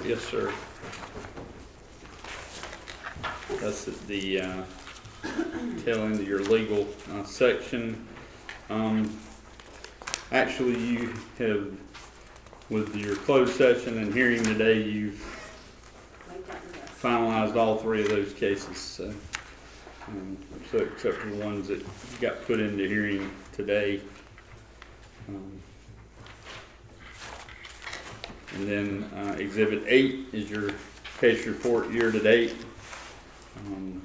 Yes, sir. That's at the tail end of your legal section. Actually, you have, with your closed session and hearing today, you've finalized all three of those cases. So except for the ones that got put into hearing today. And then Exhibit 8 is your case report year to date. I'm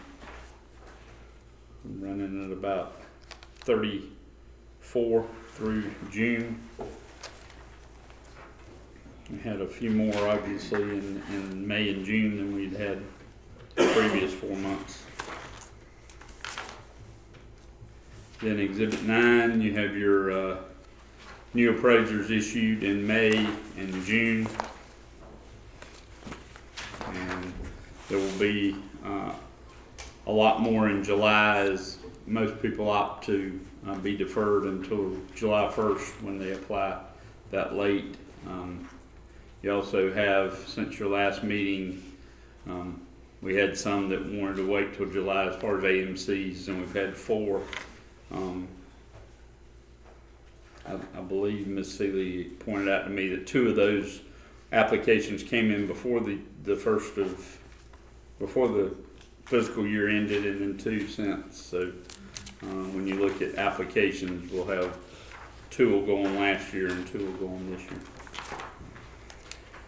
running at about 34 through June. We had a few more, obviously, in May and June than we'd had the previous 4 months. Then Exhibit 9, you have your new appraisers issued in May and June. And there will be a lot more in July, as most people opt to be deferred until July 1st when they apply that late. You also have, since your last meeting, we had some that wanted to wait till July as far as AMCs, and we've had 4. I believe Ms. Seeley pointed out to me that 2 of those applications came in before the fiscal year ended, and then 2 since. So when you look at applications, we'll have 2 will go on last year and 2 will go on this year.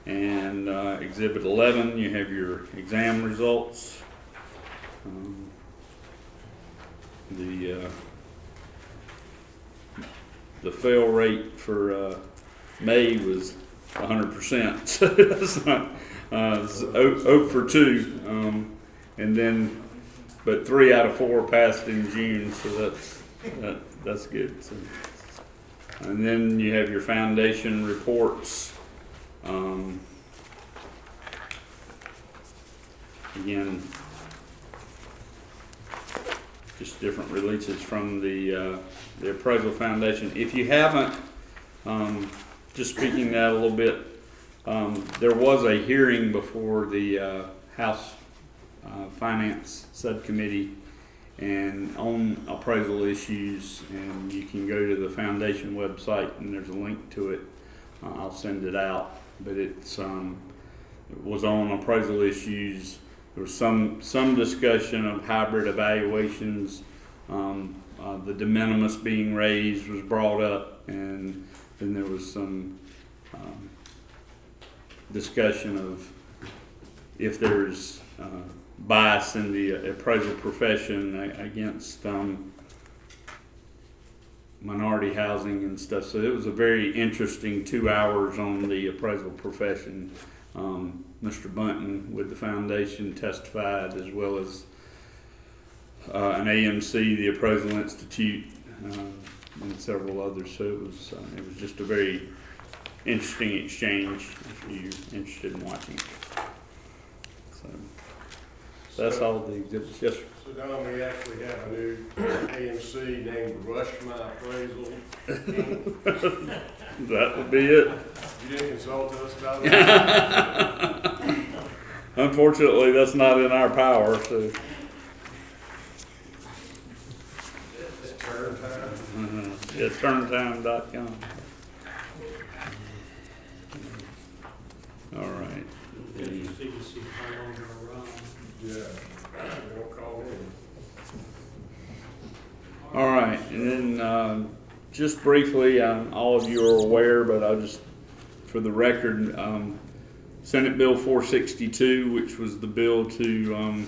And Exhibit 11, you have your exam results. The fail rate for May was 100%, so that's not 0 for 2, and then but 3 out of 4 passed in June, so that's good. So, and then you have your foundation reports. Again, just different releases from the Appraisal Foundation. If you haven't, just speaking that a little bit, there was a hearing before the House Finance Subcommittee and on appraisal issues, and you can go to the foundation website and there's a link to it. I'll send it out, but it was on appraisal issues. There was some discussion of hybrid evaluations. The de minimis being raised was brought up, and then there was some discussion of if there's bias in the appraisal profession against minority housing and stuff. So it was a very interesting 2 hours on the appraisal profession. Mr. Bunton with the foundation testified, as well as an AMC, the Appraisal Institute, and several others. So it was just a very interesting exchange if you're interested in watching it. So that's all the exhibits. Yes, sir. So Don, we actually have a new AMC named Rush My Appraisal. That would be it. You didn't consult us about that? Unfortunately, that's not in our power. So. It's turn time. Yeah, turntime.com. All right. Yeah, they don't call in. All right, and then just briefly, all of you are aware, but I'll just, for the record, Senate Bill 462, which was the bill to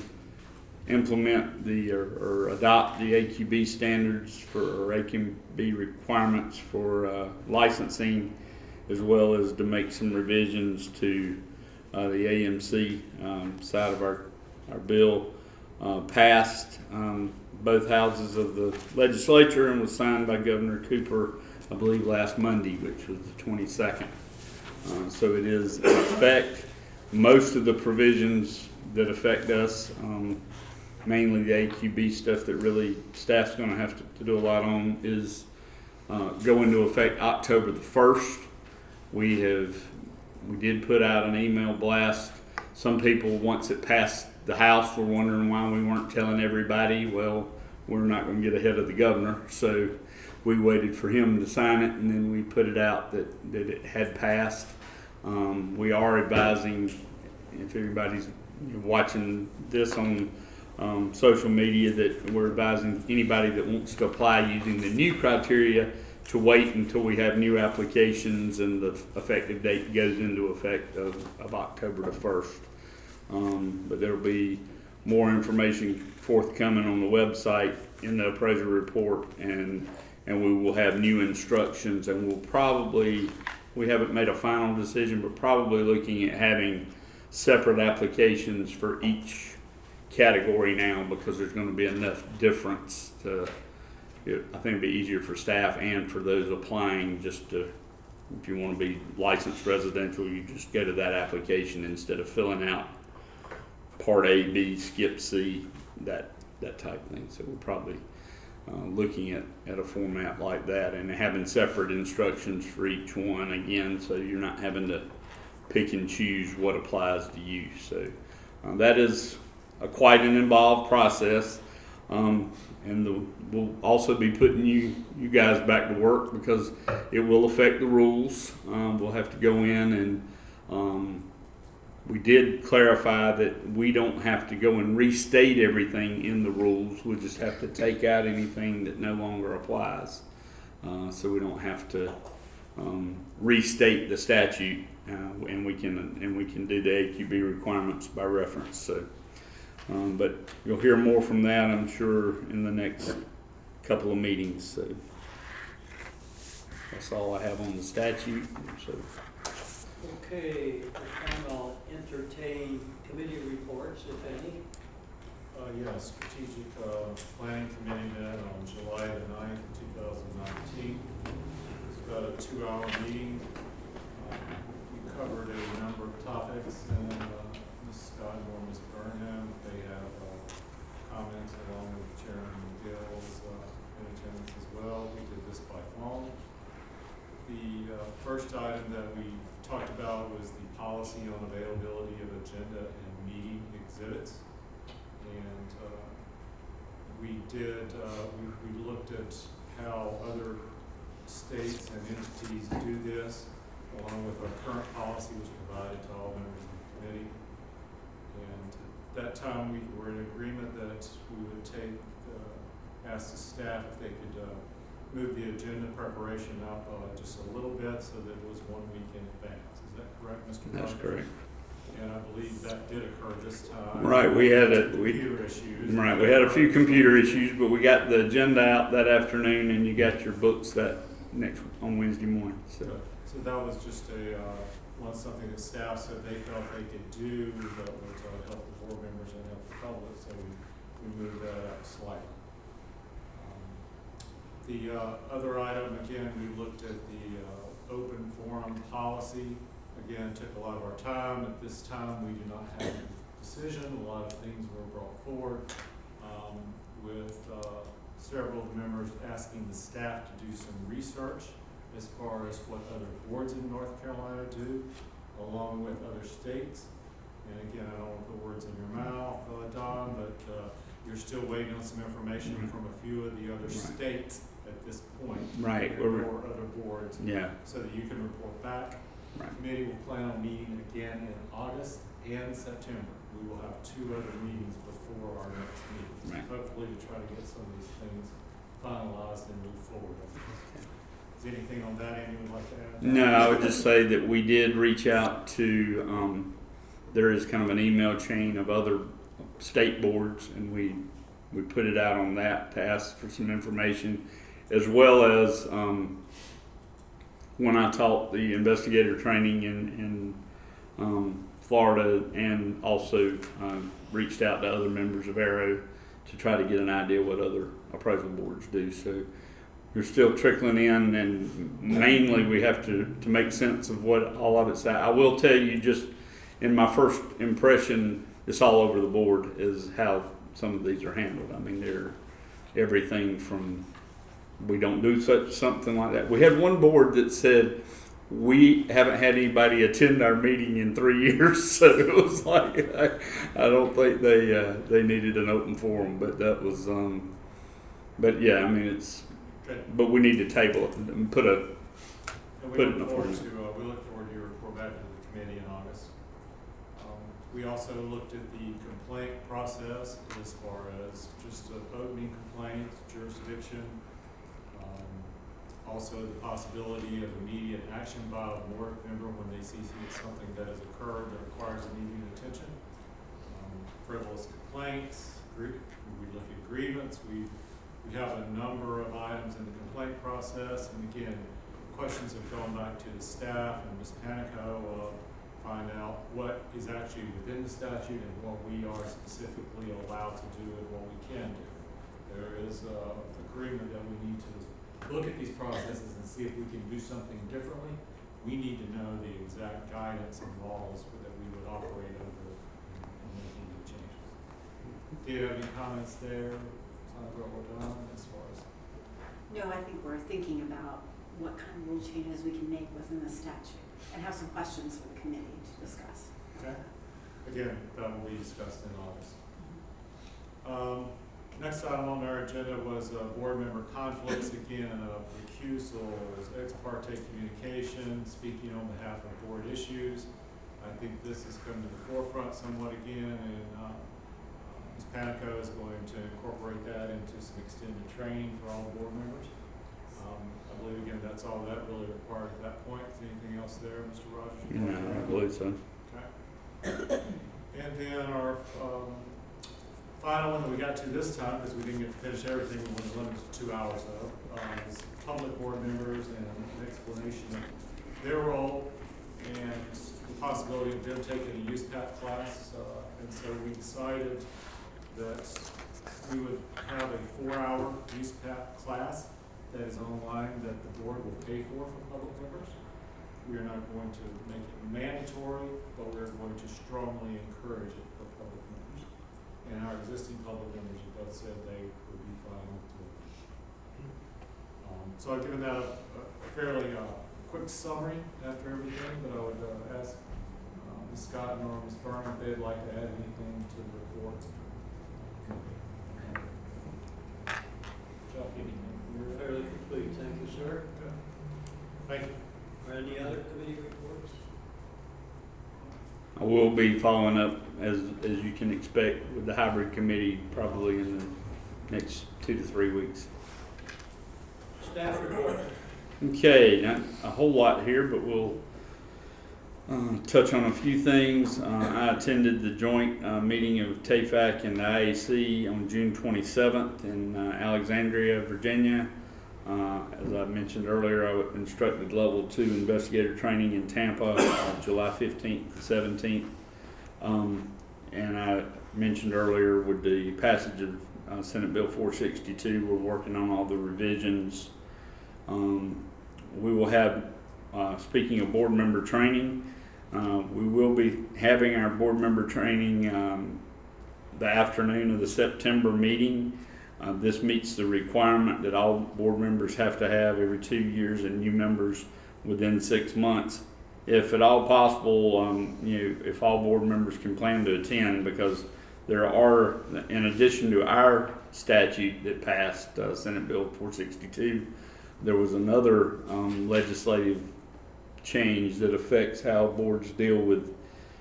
implement or adopt the AQB standards or AQB requirements for licensing, as well as to make some revisions to the AMC side of our bill, passed both houses of the legislature and was signed by Governor Cooper, I believe, last Monday, which was the 22nd. So it is in effect. Most of the provisions that affect us, mainly the AQB stuff that really staff's going to have to do a lot on, is go into effect October the 1st. We have We did put out an email blast. Some people, once it passed the House, were wondering why we weren't telling everybody. Well, we're not going to get ahead of the governor, so we waited for him to sign it, and then we put it out that it had passed. We are advising, if everybody's watching this on social media, that we're advising anybody that wants to apply using the new criteria to wait until we have new applications and the effective date goes into effect of October the 1st. But there'll be more information forthcoming on the website in the appraisal report, and we will have new instructions, and we haven't made a final decision, but probably looking at having separate applications for each category now, because there's going to be enough difference to, I think it'd be easier for staff and for those applying. Just to, if you want to be licensed residential, you just go to that application instead of filling out part A, B, skip C, that type thing. So we're probably looking at a format like that, and having separate instructions for each one again, so you're not having to pick and choose what applies to you. So that is quite an involved process, and we'll also be putting you guys back to work, because it will affect the rules. We'll have to go in and we did clarify that we don't have to go and restate everything in the rules. We'll just have to take out anything that no longer applies. So we don't have to restate the statute, and we can do the AQB requirements by reference. So, but you'll hear more from that, I'm sure, in the next couple of meetings. So that's all I have on the statute. So. Okay, this time I'll entertain committee reports, if any. Yes, Strategic Planning Committee met on July the 9th, 2019. It's about a 2-hour meeting. We covered a number of topics, and Ms. Scott or Ms. Burnham, they have comments along with Chairman Gill's in attendance as well. We did this by phone. The first item that we talked about was the policy on availability of agenda and meeting exhibits. And we looked at how other states and entities do this, along with our current policy, which provided to all members of the committee. And at that time, we were in agreement that we would ask the staff if they could move the agenda preparation up just a little bit, so that it was 1 week in advance. Is that correct, Mr. That's Proctor? correct. And I believe that did occur this time. Right, we had computer issues. Right, we had a few computer issues, but we got the agenda out that afternoon, and you got your books on Wednesday morning. So that was just something that staff said they felt they could do that would help the board members and help the public, so we moved that up slightly. The other item, again, we looked at the open forum policy. Again, took a lot of our time. At this time, we do not have a decision. A lot of things were brought forward with several of the members asking the staff to do some research as far as what other boards in North Carolina do, along with other states. And again, I don't want to put words in your mouth, Don, but you're still waiting on some information from a few of the other states at this point. Right. Or other boards. Yeah. So that you can report back. Right. The committee will plan on meeting again in August and September. We will have 2 other meetings before our next meeting. Right. Hopefully to try to get some of these things finalized and move forward. Okay. Is there anything on that end you would like to add? No, I would just say that we did reach out to, there is kind of an email chain of other state boards, and we put it out on that to ask for some information, as well as when I taught the investigator training in Florida, and also reached out to other members of Arrow to try to get an idea what other appraisal boards do. So they're still trickling in, and mainly we have to make sense of what all of it's at. I will tell you, just in my first impression, it's all over the board is how some of these are handled. I mean, they're everything from we don't do something like that. We had one board that said we haven't had anybody attend our meeting in 3 years, so it was like I don't think they needed an open forum, but that was but yeah, I mean it's Good. but we need to table it and put a And Put it in the we form. look forward to your report back to the committee in August. We also looked at the complaint process as far as just opening complaints, jurisdiction, also the possibility of immediate action by a board member when they see something that has occurred that requires immediate attention. Frivolous complaints, we look at grievance, we have a number of items in the complaint process, and again, questions have gone back to the staff and Ms. Panico, find out what is actually within the statute and what we are specifically allowed to do and what we can do. There is agreement that we need to look at these processes and see if we can do something differently. We need to know the exact guidance and laws that we would operate under in making the changes. Do you have any comments there, Sandra or Don, as far as? No, I think we're thinking about what kind of rule changes we can make within the statute and have some questions for the committee to discuss. Okay. Again, that will be discussed in August. Next item on our agenda was board member conflicts, again, recusals, ex parte communication, speaking on behalf of board issues. I think this has come to the forefront somewhat again, and Ms. Panico is going to incorporate that into some extended training for all board members. I believe, again, that's all that really required at that point. Is anything else there, Mr. Rogers? no, I believe so. Okay. And then our final one that we got to this time, because we didn't get to finish everything, we were limited to 2 hours though, is public board members and an explanation of their role and the possibility of them taking a USPAT class. And so we decided that we would have a 4-hour USPAT class that is online that the board will pay for public members. We are not going to make it mandatory, but we're going to strongly encourage it for public members. And our existing public members have both said they would be fine with it. So I've given that a fairly quick summary after everything, but I would ask Ms. Scott or Ms. Byrne if they'd like to add anything to the report. Chuck, anything? We're fairly complete, thank you, sir. Okay. Thank you. Are any other committee reports? I will be following up as you can expect with the hybrid committee probably in the next 2 to 3 weeks. Staff report. Okay, not a whole lot here, but we'll touch on a few things. I attended the joint meeting of TAFAC and the IAC on June 27th in Alexandria, Virginia. As I mentioned earlier, I instructed level 2 investigator training in Tampa July 15th and 17th. And I mentioned earlier with the passage of Senate Bill 462, we're working on all the revisions. We will have, speaking of board member training, we will be having our board member training the afternoon of the September meeting. This meets the requirement that all board members have to have every 2 years and new members within 6 months. If at all possible, if all board members can plan to attend, because there are, in addition to our statute that passed, Senate Bill 462, there was another legislative change that affects how boards deal with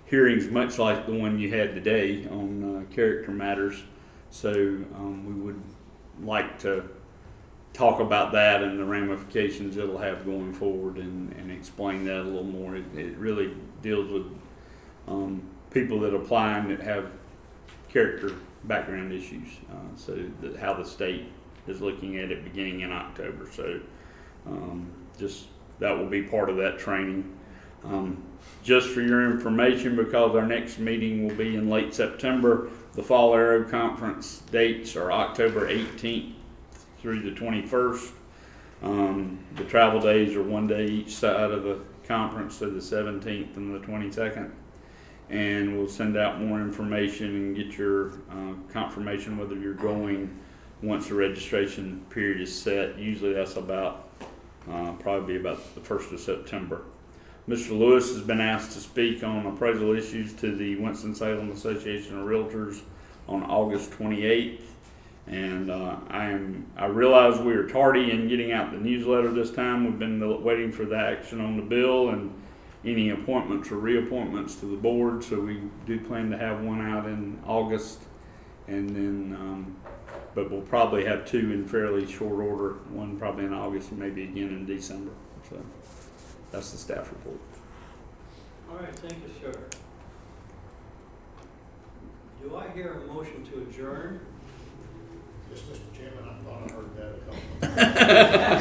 hearings, much like the one you had today on character matters. So we would like to talk about that and the ramifications it'll have going forward and explain that a little more. It really deals with people that apply and that have character background issues. So that how the state is looking at it beginning in October. So just that will be part of that training. Just for your information, because our next meeting will be in late September, the Fall Aero Conference dates are October 18th through the 21st. The travel days are 1 day each side of the conference, so the 17th and the 22nd. And we'll send out more information and get your confirmation whether you're going once the registration period is set. Usually that's about probably about the 1st of September Mr. Lewis has been asked to speak on appraisal issues to the Winston-Salem Association of Realtors on August 28th. And I realize we are tardy in getting out the newsletter this time. We've been waiting for the action on the bill and any appointments or reappointments to the board. So we do plan to have one out in August, and then, but we'll probably have two in fairly short order. One probably in August, and maybe again in December. So that's the staff report. All right, thank you, sir. Do I hear a motion to adjourn? Yes, Mr. Chairman, I thought I heard that a couple of times.